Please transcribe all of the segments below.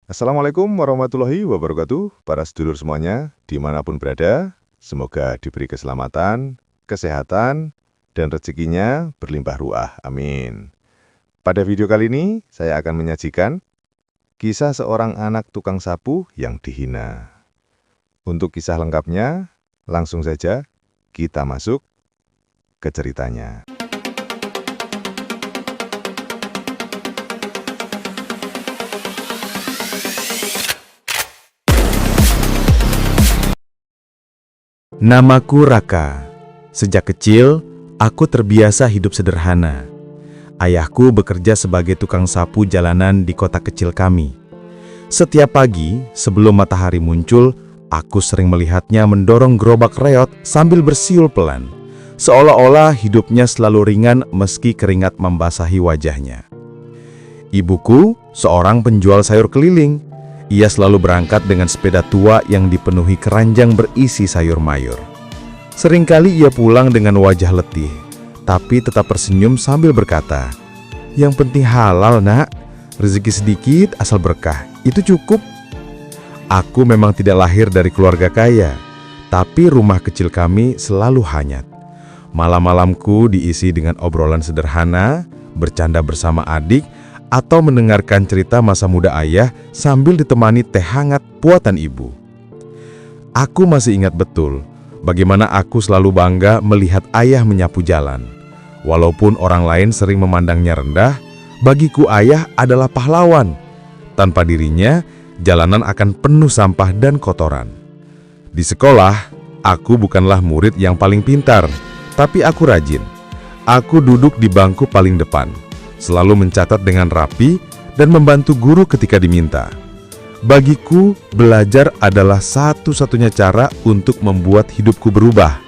Assalamualaikum warahmatullahi wabarakatuh, para sedulur semuanya, dimanapun berada, semoga diberi keselamatan, kesehatan, dan rezekinya berlimpah ruah. Amin. Pada video kali ini, saya akan menyajikan kisah seorang anak tukang sapu yang dihina. Untuk kisah lengkapnya, langsung saja kita masuk ke ceritanya. Namaku Raka. Sejak kecil, aku terbiasa hidup sederhana. Ayahku bekerja sebagai tukang sapu jalanan di kota kecil kami. Setiap pagi, sebelum matahari muncul, aku sering melihatnya mendorong gerobak reot sambil bersiul pelan, seolah-olah hidupnya selalu ringan meski keringat membasahi wajahnya. Ibuku, seorang penjual sayur keliling. Ia selalu berangkat dengan sepeda tua yang dipenuhi keranjang berisi sayur mayur. Seringkali ia pulang dengan wajah letih, tapi tetap tersenyum sambil berkata, "Yang penting halal, nak. Rezeki sedikit asal berkah, itu cukup." Aku memang tidak lahir dari keluarga kaya, tapi rumah kecil kami selalu hangat. Malam-malamku diisi dengan obrolan sederhana, bercanda bersama adik, atau mendengarkan cerita masa muda ayah sambil ditemani teh hangat buatan ibu. Aku masih ingat betul bagaimana aku selalu bangga melihat ayah menyapu jalan. Walaupun orang lain sering memandangnya rendah, bagiku ayah adalah pahlawan. Tanpa dirinya, jalanan akan penuh sampah dan kotoran. Di sekolah, aku bukanlah murid yang paling pintar, tapi aku rajin. Aku duduk di bangku paling depan, selalu mencatat dengan rapi dan membantu guru ketika diminta. Bagiku, belajar adalah satu-satunya cara untuk membuat hidupku berubah.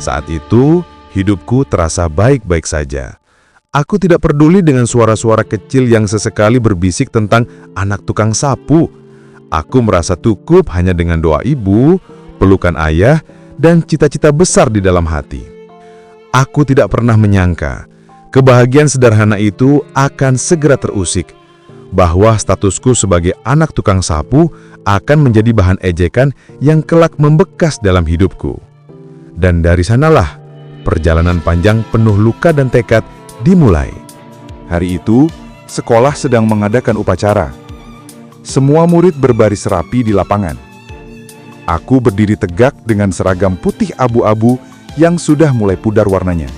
Saat itu, hidupku terasa baik-baik saja. Aku tidak peduli dengan suara-suara kecil yang sesekali berbisik tentang anak tukang sapu. Aku merasa cukup hanya dengan doa ibu, pelukan ayah, dan cita-cita besar di dalam hati. Aku tidak pernah menyangka kebahagiaan sederhana itu akan segera terusik, bahwa statusku sebagai anak tukang sapu akan menjadi bahan ejekan yang kelak membekas dalam hidupku. Dan dari sanalah, perjalanan panjang penuh luka dan tekad dimulai. Hari itu, sekolah sedang mengadakan upacara. Semua murid berbaris rapi di lapangan. Aku berdiri tegak dengan seragam putih abu-abu yang sudah mulai pudar warnanya.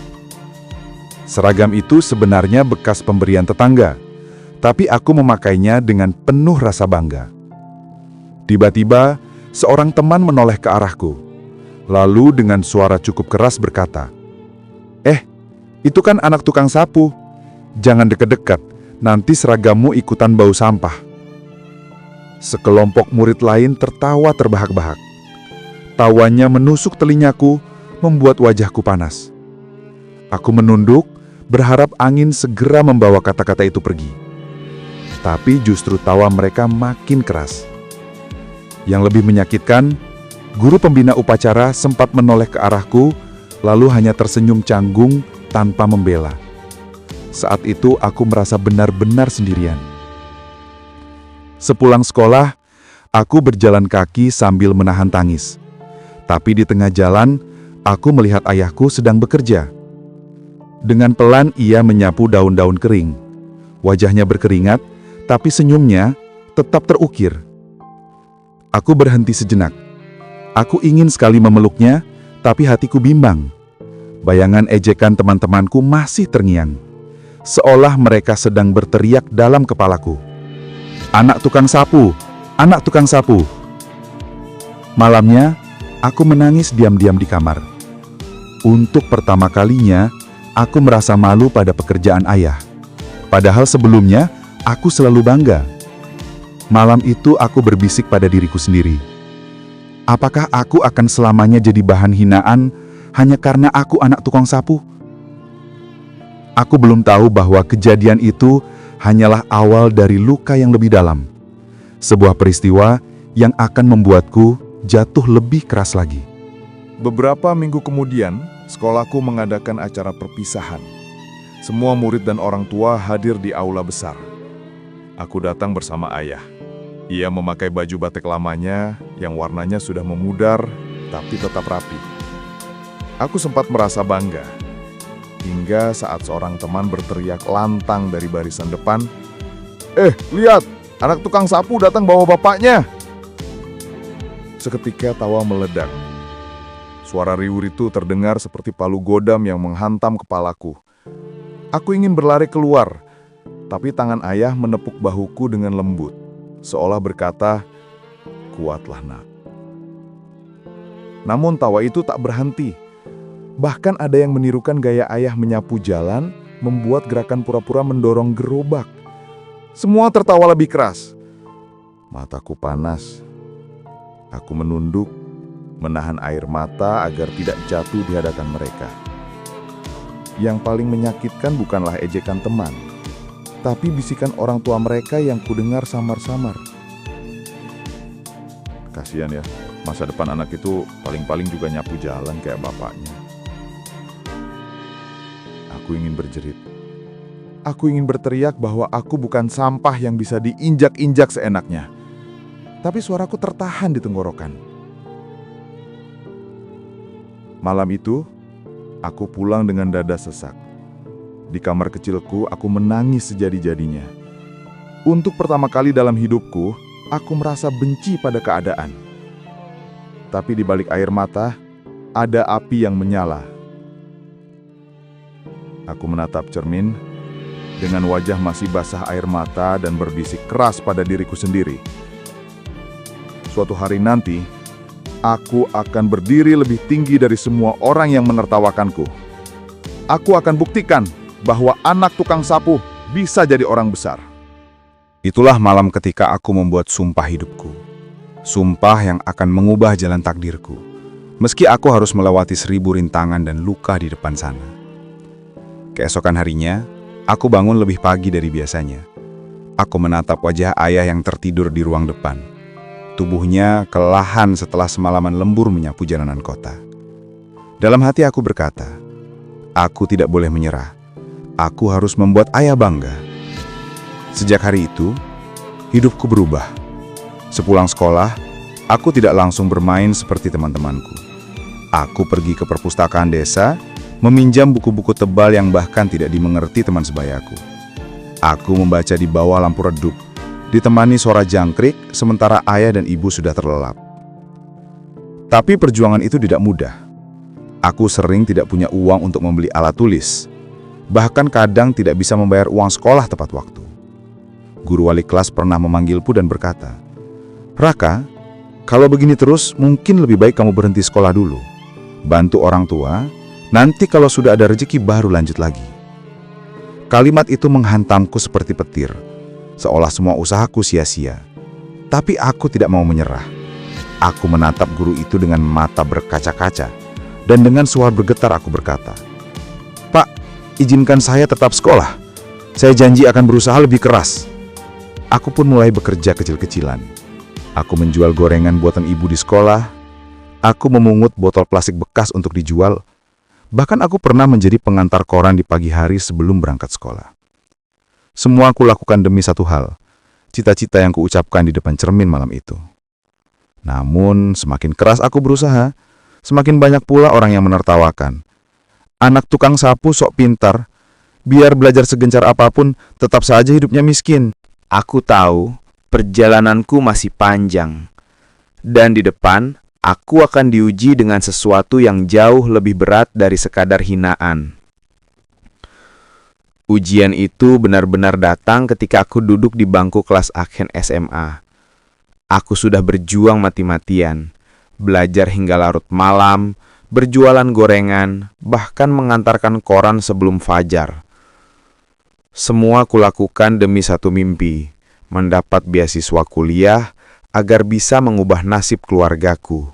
Seragam itu sebenarnya bekas pemberian tetangga, tapi aku memakainya dengan penuh rasa bangga. Tiba-tiba, seorang teman menoleh ke arahku, lalu dengan suara cukup keras berkata, itu kan anak tukang sapu. Jangan dekat-dekat, nanti seragammu ikutan bau sampah." Sekelompok murid lain tertawa terbahak-bahak. Tawanya menusuk telingaku, membuat wajahku panas. Aku menunduk, berharap angin segera membawa kata-kata itu pergi. Tapi justru tawa mereka makin keras. Yang lebih menyakitkan, guru pembina upacara sempat menoleh ke arahku, lalu hanya tersenyum canggung tanpa membela. Saat itu aku merasa benar-benar sendirian. Sepulang sekolah, aku berjalan kaki sambil menahan tangis. Tapi di tengah jalan, aku melihat ayahku sedang bekerja. Dengan pelan ia menyapu daun-daun kering. Wajahnya berkeringat, tapi senyumnya tetap terukir. Aku berhenti sejenak. Aku ingin sekali memeluknya, tapi hatiku bimbang. Bayangan ejekan teman-temanku masih terngiang, seolah mereka sedang berteriak dalam kepalaku. "Anak tukang sapu! Anak tukang sapu!" Malamnya, aku menangis diam-diam di kamar. Untuk pertama kalinya, aku merasa malu pada pekerjaan ayah. Padahal sebelumnya, aku selalu bangga. Malam itu aku berbisik pada diriku sendiri. Apakah aku akan selamanya jadi bahan hinaan hanya karena aku anak tukang sapu? Aku belum tahu bahwa kejadian itu hanyalah awal dari luka yang lebih dalam. Sebuah peristiwa yang akan membuatku jatuh lebih keras lagi. Beberapa minggu kemudian, sekolahku mengadakan acara perpisahan. Semua murid dan orang tua hadir di aula besar. Aku datang bersama ayah. Ia memakai baju batik lamanya yang warnanya sudah memudar tapi tetap rapi. Aku sempat merasa bangga, hingga saat seorang teman berteriak lantang dari barisan depan, lihat, anak tukang sapu datang bawa bapaknya." Seketika tawa meledak. Suara riuh itu terdengar seperti palu godam yang menghantam kepalaku. Aku ingin berlari keluar, tapi tangan ayah menepuk bahuku dengan lembut, seolah berkata, "Kuatlah, nak." Namun tawa itu tak berhenti. Bahkan ada yang menirukan gaya ayah menyapu jalan, membuat gerakan pura-pura mendorong gerobak. Semua tertawa lebih keras. Mataku panas. Aku menunduk, menahan air mata agar tidak jatuh di hadapan mereka. Yang paling menyakitkan bukanlah ejekan teman, tapi bisikan orang tua mereka yang kudengar samar-samar. Kasihan ya, masa depan anak itu paling-paling juga nyapu jalan kayak bapaknya. Aku ingin berjerit. Aku ingin berteriak bahwa aku bukan sampah yang bisa diinjak-injak seenaknya. Tapi suaraku tertahan di tenggorokan. Malam itu, aku pulang dengan dada sesak. Di kamar kecilku, aku menangis sejadi-jadinya. Untuk pertama kali dalam hidupku, aku merasa benci pada keadaan. Tapi di balik air mata, ada api yang menyala. Aku menatap cermin, dengan wajah masih basah air mata dan berbisik keras pada diriku sendiri. Suatu hari nanti, aku akan berdiri lebih tinggi dari semua orang yang menertawakanku. Aku akan buktikan bahwa anak tukang sapu bisa jadi orang besar. Itulah malam ketika aku membuat sumpah hidupku. Sumpah yang akan mengubah jalan takdirku. Meski aku harus melewati 1000 rintangan dan luka di depan sana. Keesokan harinya, aku bangun lebih pagi dari biasanya. Aku menatap wajah ayah yang tertidur di ruang depan. Tubuhnya kelelahan setelah semalaman lembur menyapu jalanan kota. Dalam hati aku berkata, aku tidak boleh menyerah. Aku harus membuat ayah bangga. Sejak hari itu, hidupku berubah. Sepulang sekolah, aku tidak langsung bermain seperti teman-temanku. Aku pergi ke perpustakaan desa, meminjam buku-buku tebal yang bahkan tidak dimengerti teman sebayaku. Aku membaca di bawah lampu redup, ditemani suara jangkrik, sementara ayah dan ibu sudah terlelap. Tapi perjuangan itu tidak mudah. Aku sering tidak punya uang untuk membeli alat tulis. Bahkan kadang tidak bisa membayar uang sekolah tepat waktu. Guru wali kelas pernah memanggilku dan berkata, "Raka, kalau begini terus, mungkin lebih baik kamu berhenti sekolah dulu. Bantu orang tua, nanti kalau sudah ada rezeki baru lanjut lagi." Kalimat itu menghantamku seperti petir. Seolah semua usahaku sia-sia. Tapi aku tidak mau menyerah. Aku menatap guru itu dengan mata berkaca-kaca. Dan dengan suara bergetar aku berkata, "Pak, izinkan saya tetap sekolah. Saya janji akan berusaha lebih keras." Aku pun mulai bekerja kecil-kecilan. Aku menjual gorengan buatan ibu di sekolah. Aku memungut botol plastik bekas untuk dijual. Bahkan aku pernah menjadi pengantar koran di pagi hari sebelum berangkat sekolah. Semua aku lakukan demi satu hal, cita-cita yang kuucapkan di depan cermin malam itu. Namun, semakin keras aku berusaha, semakin banyak pula orang yang menertawakan. Anak tukang sapu sok pintar, biar belajar segencar apapun, tetap saja hidupnya miskin. Aku tahu perjalananku masih panjang, dan di depan aku akan diuji dengan sesuatu yang jauh lebih berat dari sekadar hinaan. Ujian itu benar-benar datang ketika aku duduk di bangku kelas akhir SMA. Aku sudah berjuang mati-matian, belajar hingga larut malam, berjualan gorengan, bahkan mengantarkan koran sebelum fajar. Semua kulakukan demi satu mimpi, mendapat beasiswa kuliah agar bisa mengubah nasib keluargaku.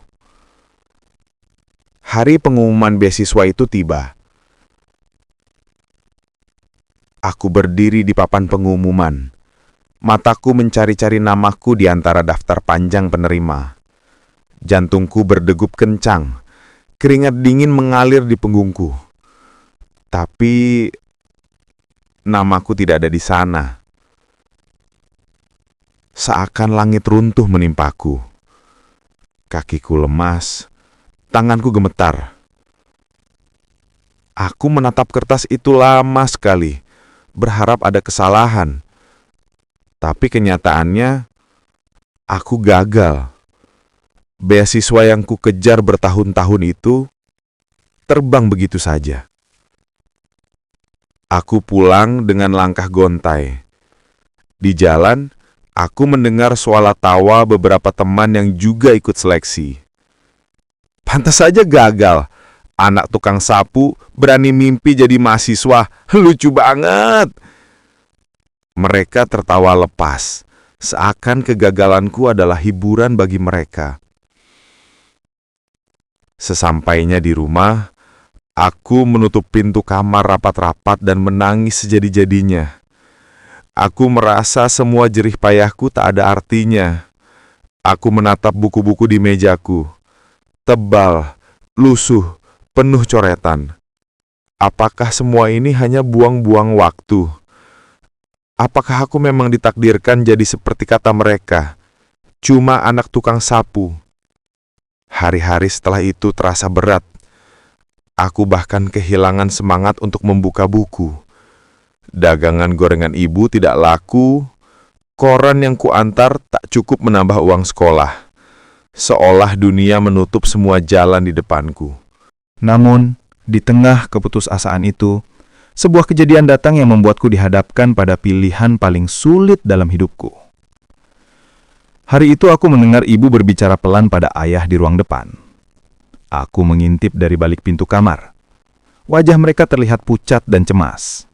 Hari pengumuman beasiswa itu tiba. Aku berdiri di papan pengumuman. Mataku mencari-cari namaku di antara daftar panjang penerima. Jantungku berdegup kencang. Keringat dingin mengalir di punggungku. Tapi namaku tidak ada di sana. Seakan langit runtuh menimpaku. Kakiku lemas, tanganku gemetar. Aku menatap kertas itu lama sekali, berharap ada kesalahan. Tapi kenyataannya, aku gagal. Beasiswa yang ku kejar bertahun-tahun itu terbang begitu saja. Aku pulang dengan langkah gontai. Di jalan, aku mendengar suara tawa beberapa teman yang juga ikut seleksi. Pantas saja gagal. Anak tukang sapu berani mimpi jadi mahasiswa. Lucu banget. Mereka tertawa lepas, seakan kegagalanku adalah hiburan bagi mereka. Sesampainya di rumah, aku menutup pintu kamar rapat-rapat dan menangis sejadi-jadinya. Aku merasa semua jerih payahku tak ada artinya. Aku menatap buku-buku di mejaku. Tebal, lusuh, penuh coretan. Apakah semua ini hanya buang-buang waktu? Apakah aku memang ditakdirkan jadi seperti kata mereka, cuma anak tukang sapu? Hari-hari setelah itu terasa berat. Aku bahkan kehilangan semangat untuk membuka buku. Dagangan gorengan ibu tidak laku, koran yang kuantar tak cukup menambah uang sekolah. Seolah dunia menutup semua jalan di depanku. Namun, di tengah keputusasaan itu, sebuah kejadian datang yang membuatku dihadapkan pada pilihan paling sulit dalam hidupku. Hari itu aku mendengar ibu berbicara pelan pada ayah di ruang depan. Aku mengintip dari balik pintu kamar. Wajah mereka terlihat pucat dan cemas.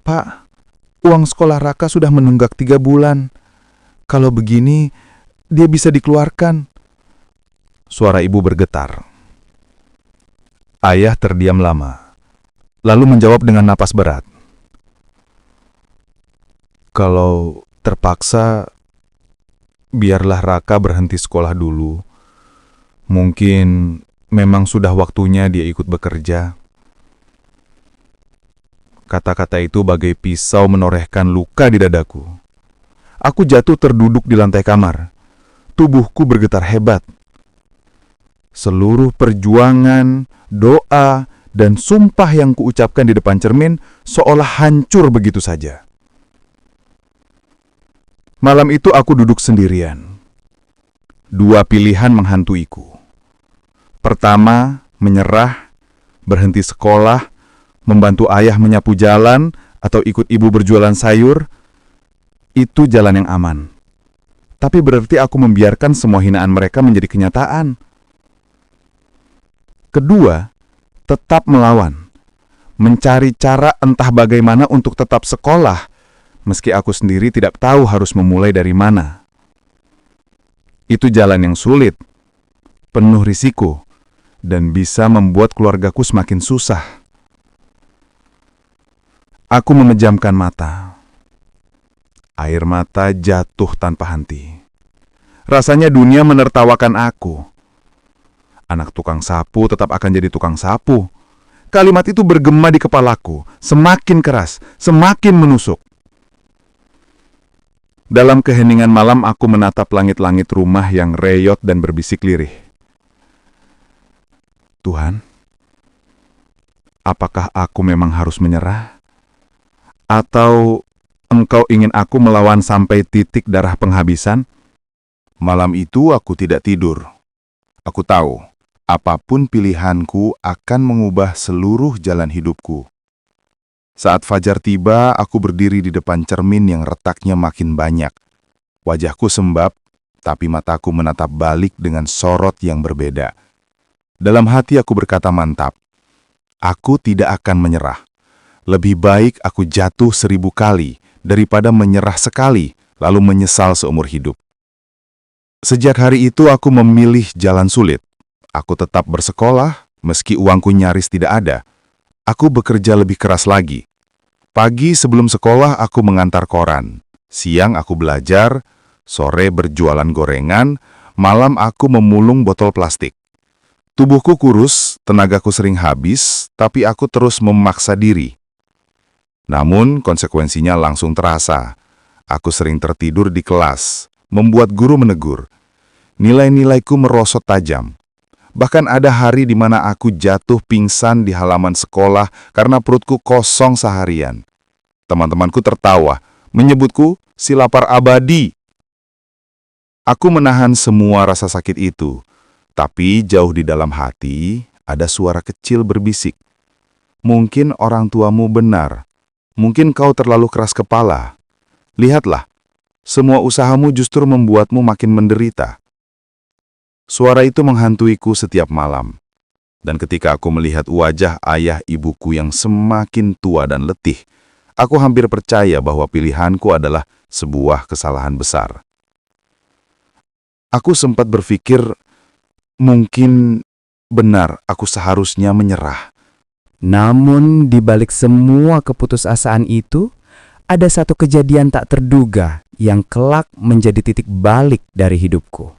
"Pak, uang sekolah Raka sudah menunggak 3 bulan. Kalau begini, dia bisa dikeluarkan." Suara ibu bergetar. Ayah terdiam lama, lalu menjawab dengan napas berat. "Kalau terpaksa, biarlah Raka berhenti sekolah dulu. Mungkin memang sudah waktunya dia ikut bekerja." Kata-kata itu bagai pisau menorehkan luka di dadaku. Aku jatuh terduduk di lantai kamar. Tubuhku bergetar hebat. Seluruh perjuangan, doa, dan sumpah yang kuucapkan di depan cermin seolah hancur begitu saja. Malam itu aku duduk sendirian. 2 pilihan menghantuiku. Pertama, menyerah, berhenti sekolah, membantu ayah menyapu jalan, atau ikut ibu berjualan sayur. Itu jalan yang aman. Tapi berarti aku membiarkan semua hinaan mereka menjadi kenyataan. Kedua, tetap melawan. Mencari cara entah bagaimana untuk tetap sekolah, meski aku sendiri tidak tahu harus memulai dari mana. Itu jalan yang sulit, penuh risiko, dan bisa membuat keluargaku semakin susah. Aku memejamkan mata. Air mata jatuh tanpa henti. Rasanya dunia menertawakan aku. Anak tukang sapu tetap akan jadi tukang sapu. Kalimat itu bergema di kepalaku, semakin keras, semakin menusuk. Dalam keheningan malam aku menatap langit-langit rumah yang reyot dan berbisik lirih. Tuhan, apakah aku memang harus menyerah? Atau Engkau ingin aku melawan sampai titik darah penghabisan? Malam itu aku tidak tidur. Aku tahu, apapun pilihanku akan mengubah seluruh jalan hidupku. Saat fajar tiba, aku berdiri di depan cermin yang retaknya makin banyak. Wajahku sembab, tapi mataku menatap balik dengan sorot yang berbeda. Dalam hati aku berkata mantap, aku tidak akan menyerah. Lebih baik aku jatuh 1000 kali daripada menyerah sekali lalu menyesal seumur hidup. Sejak hari itu aku memilih jalan sulit. Aku tetap bersekolah, meski uangku nyaris tidak ada. Aku bekerja lebih keras lagi. Pagi sebelum sekolah aku mengantar koran. Siang aku belajar, sore berjualan gorengan, malam aku memulung botol plastik. Tubuhku kurus, tenagaku sering habis, tapi aku terus memaksa diri. Namun konsekuensinya langsung terasa. Aku sering tertidur di kelas, membuat guru menegur. Nilai-nilaiku merosot tajam. Bahkan ada hari di mana aku jatuh pingsan di halaman sekolah karena perutku kosong seharian. Teman-temanku tertawa, menyebutku si lapar abadi. Aku menahan semua rasa sakit itu, tapi jauh di dalam hati ada suara kecil berbisik. Mungkin orang tuamu benar, mungkin kau terlalu keras kepala. Lihatlah, semua usahamu justru membuatmu makin menderita. Suara itu menghantuiku setiap malam. Dan ketika aku melihat wajah ayah ibuku yang semakin tua dan letih, aku hampir percaya bahwa pilihanku adalah sebuah kesalahan besar. Aku sempat berpikir, mungkin benar aku seharusnya menyerah. Namun di balik semua keputusasaan itu, ada satu kejadian tak terduga yang kelak menjadi titik balik dari hidupku.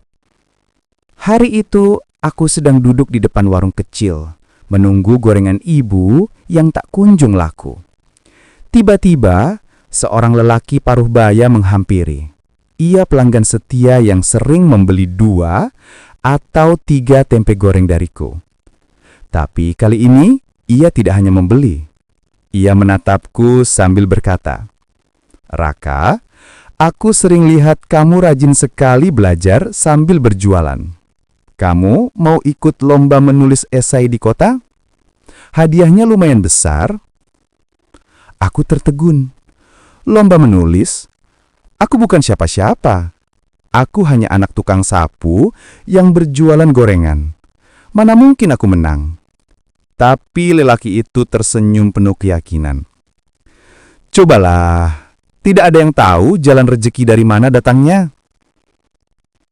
Hari itu, aku sedang duduk di depan warung kecil, menunggu gorengan ibu yang tak kunjung laku. Tiba-tiba, seorang lelaki paruh baya menghampiri. Ia pelanggan setia yang sering membeli 2 atau 3 tempe goreng dariku. Tapi kali ini, ia tidak hanya membeli. Ia menatapku sambil berkata, "Raka, aku sering lihat kamu rajin sekali belajar sambil berjualan. Kamu mau ikut lomba menulis esai di kota? Hadiahnya lumayan besar." Aku tertegun. Lomba menulis? Aku bukan siapa-siapa. Aku hanya anak tukang sapu yang berjualan gorengan. Mana mungkin aku menang? Tapi lelaki itu tersenyum penuh keyakinan. "Cobalah, tidak ada yang tahu jalan rezeki dari mana datangnya."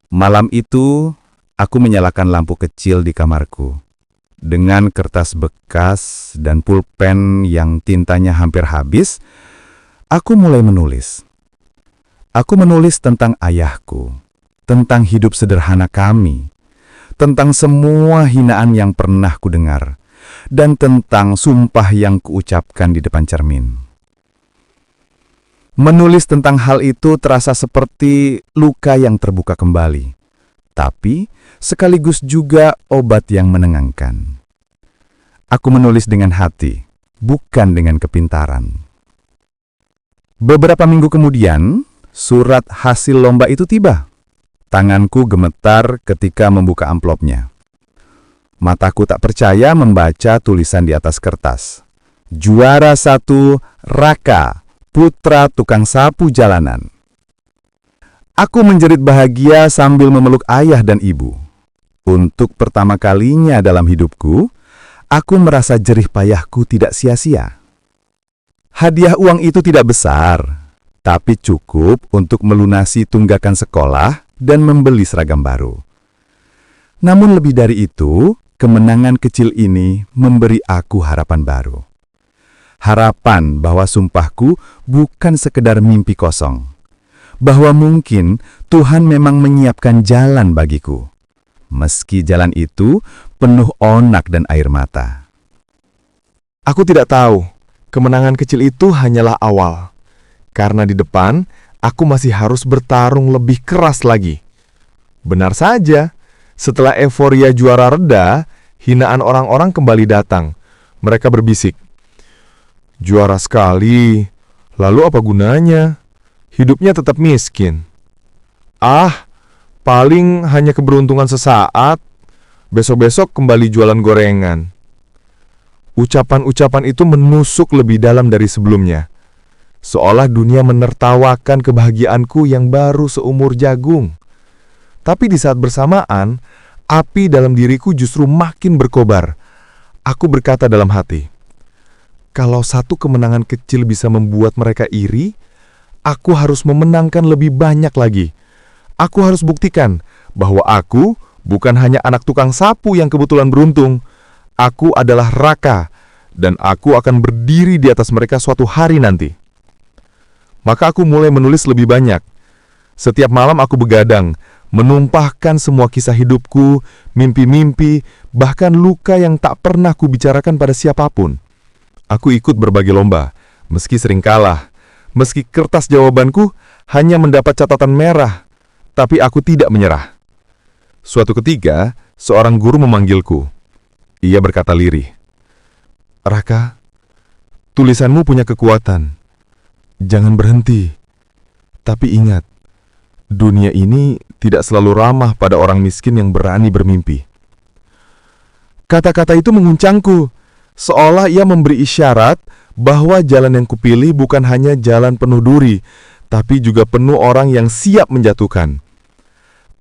Malam itu, aku menyalakan lampu kecil di kamarku. Dengan kertas bekas dan pulpen yang tintanya hampir habis, aku mulai menulis. Aku menulis tentang ayahku, tentang hidup sederhana kami, tentang semua hinaan yang pernah kudengar, dan tentang sumpah yang kuucapkan di depan cermin. Menulis tentang hal itu terasa seperti luka yang terbuka kembali, tapi sekaligus juga obat yang menenangkan. Aku menulis dengan hati, bukan dengan kepintaran. Beberapa minggu kemudian, surat hasil lomba itu tiba. Tanganku gemetar ketika membuka amplopnya. Mataku tak percaya membaca tulisan di atas kertas. Juara 1, Raka, putra tukang sapu jalanan. Aku menjerit bahagia sambil memeluk ayah dan ibu. Untuk pertama kalinya dalam hidupku, aku merasa jerih payahku tidak sia-sia. Hadiah uang itu tidak besar, tapi cukup untuk melunasi tunggakan sekolah dan membeli seragam baru. Namun lebih dari itu, kemenangan kecil ini memberi aku harapan baru. Harapan bahwa sumpahku bukan sekedar mimpi kosong. Bahwa mungkin Tuhan memang menyiapkan jalan bagiku. Meski jalan itu penuh onak dan air mata. Aku tidak tahu, kemenangan kecil itu hanyalah awal. Karena di depan, aku masih harus bertarung lebih keras lagi. Benar saja, setelah euforia juara reda, hinaan orang-orang kembali datang. Mereka berbisik, "Juara sekali, lalu apa gunanya? Hidupnya tetap miskin. Ah, paling hanya keberuntungan sesaat. Besok-besok kembali jualan gorengan." Ucapan-ucapan itu menusuk lebih dalam dari sebelumnya. Seolah dunia menertawakan kebahagiaanku yang baru seumur jagung. Tapi di saat bersamaan, api dalam diriku justru makin berkobar. Aku berkata dalam hati, kalau satu kemenangan kecil bisa membuat mereka iri, aku harus memenangkan lebih banyak lagi. Aku harus buktikan bahwa aku bukan hanya anak tukang sapu yang kebetulan beruntung. Aku adalah Raka, dan aku akan berdiri di atas mereka suatu hari nanti. Maka aku mulai menulis lebih banyak. Setiap malam aku begadang, menumpahkan semua kisah hidupku, mimpi-mimpi, bahkan luka yang tak pernah kubicarakan pada siapapun. Aku ikut berbagai lomba, meski sering kalah, meski kertas jawabanku hanya mendapat catatan merah, tapi aku tidak menyerah. Suatu ketika, seorang guru memanggilku. Ia berkata lirih, "Raka, tulisanmu punya kekuatan. Jangan berhenti. Tapi ingat, dunia ini tidak selalu ramah pada orang miskin yang berani bermimpi." Kata-kata itu menguncangku, seolah ia memberi isyarat bahwa jalan yang kupilih bukan hanya jalan penuh duri, tapi juga penuh orang yang siap menjatuhkan.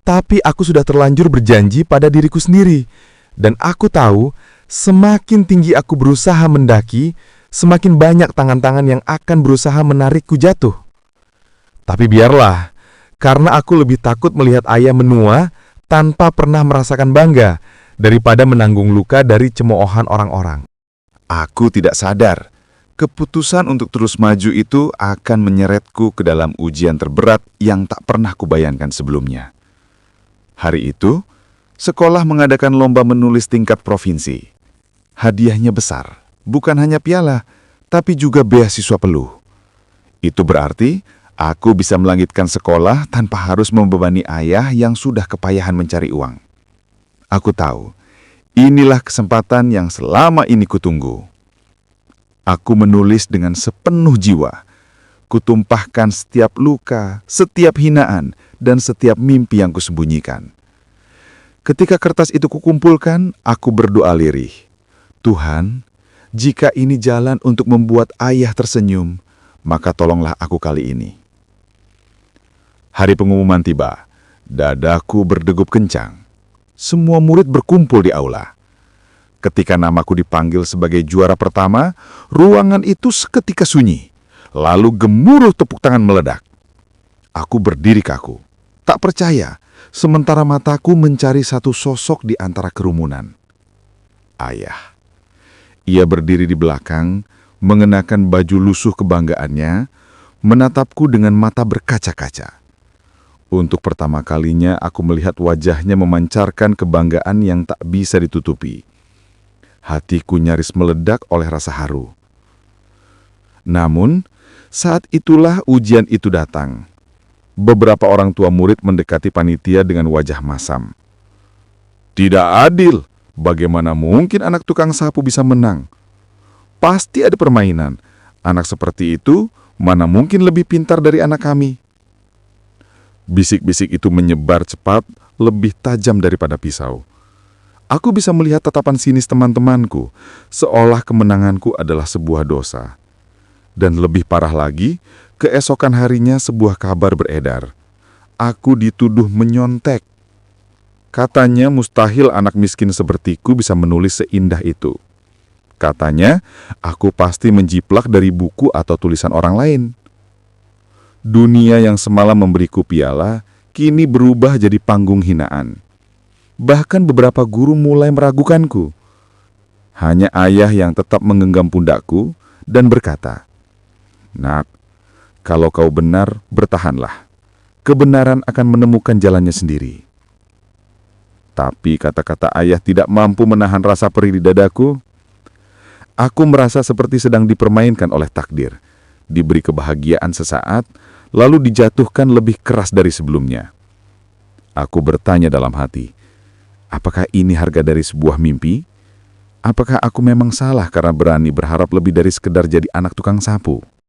Tapi aku sudah terlanjur berjanji pada diriku sendiri, dan aku tahu semakin tinggi aku berusaha mendaki, semakin banyak tangan-tangan yang akan berusaha menarikku jatuh. Tapi biarlah, karena aku lebih takut melihat ayah menua tanpa pernah merasakan bangga, daripada menanggung luka dari cemoohan orang-orang. Aku tidak sadar, keputusan untuk terus maju itu akan menyeretku ke dalam ujian terberat yang tak pernah kubayangkan sebelumnya. Hari itu, sekolah mengadakan lomba menulis tingkat provinsi. Hadiahnya besar, bukan hanya piala, tapi juga beasiswa penuh. Itu berarti aku bisa melangitkan sekolah tanpa harus membebani ayah yang sudah kepayahan mencari uang. Aku tahu, inilah kesempatan yang selama ini kutunggu. Aku menulis dengan sepenuh jiwa. Kutumpahkan setiap luka, setiap hinaan, dan setiap mimpi yang kusembunyikan. Ketika kertas itu kukumpulkan, aku berdoa lirih. Tuhan, jika ini jalan untuk membuat ayah tersenyum, maka tolonglah aku kali ini. Hari pengumuman tiba. Dadaku berdegup kencang. Semua murid berkumpul di aula. Ketika namaku dipanggil sebagai juara pertama, ruangan itu seketika sunyi. Lalu gemuruh tepuk tangan meledak. Aku berdiri kaku, tak percaya, sementara mataku mencari satu sosok di antara kerumunan. Ayah. Ia berdiri di belakang, mengenakan baju lusuh kebanggaannya, menatapku dengan mata berkaca-kaca. Untuk pertama kalinya aku melihat wajahnya memancarkan kebanggaan yang tak bisa ditutupi. Hatiku nyaris meledak oleh rasa haru. Namun, saat itulah ujian itu datang. Beberapa orang tua murid mendekati panitia dengan wajah masam. Tidak adil, bagaimana mungkin anak tukang sapu bisa menang? Pasti ada permainan. Anak seperti itu, mana mungkin lebih pintar dari anak kami? Bisik-bisik itu menyebar cepat, lebih tajam daripada pisau. Aku bisa melihat tatapan sinis teman-temanku, seolah kemenanganku adalah sebuah dosa. Dan lebih parah lagi, keesokan harinya sebuah kabar beredar. Aku dituduh menyontek. Katanya mustahil anak miskin sepertiku bisa menulis seindah itu. Katanya, aku pasti menjiplak dari buku atau tulisan orang lain. Dunia yang semalam memberiku piala, kini berubah jadi panggung hinaan. Bahkan beberapa guru mulai meragukanku. Hanya ayah yang tetap menggenggam pundakku dan berkata, "Nak, kalau kau benar, bertahanlah. Kebenaran akan menemukan jalannya sendiri." Tapi kata-kata ayah tidak mampu menahan rasa perih di dadaku. Aku merasa seperti sedang dipermainkan oleh takdir, diberi kebahagiaan sesaat, lalu dijatuhkan lebih keras dari sebelumnya. Aku bertanya dalam hati, apakah ini harga dari sebuah mimpi? Apakah aku memang salah karena berani berharap lebih dari sekedar jadi anak tukang sapu?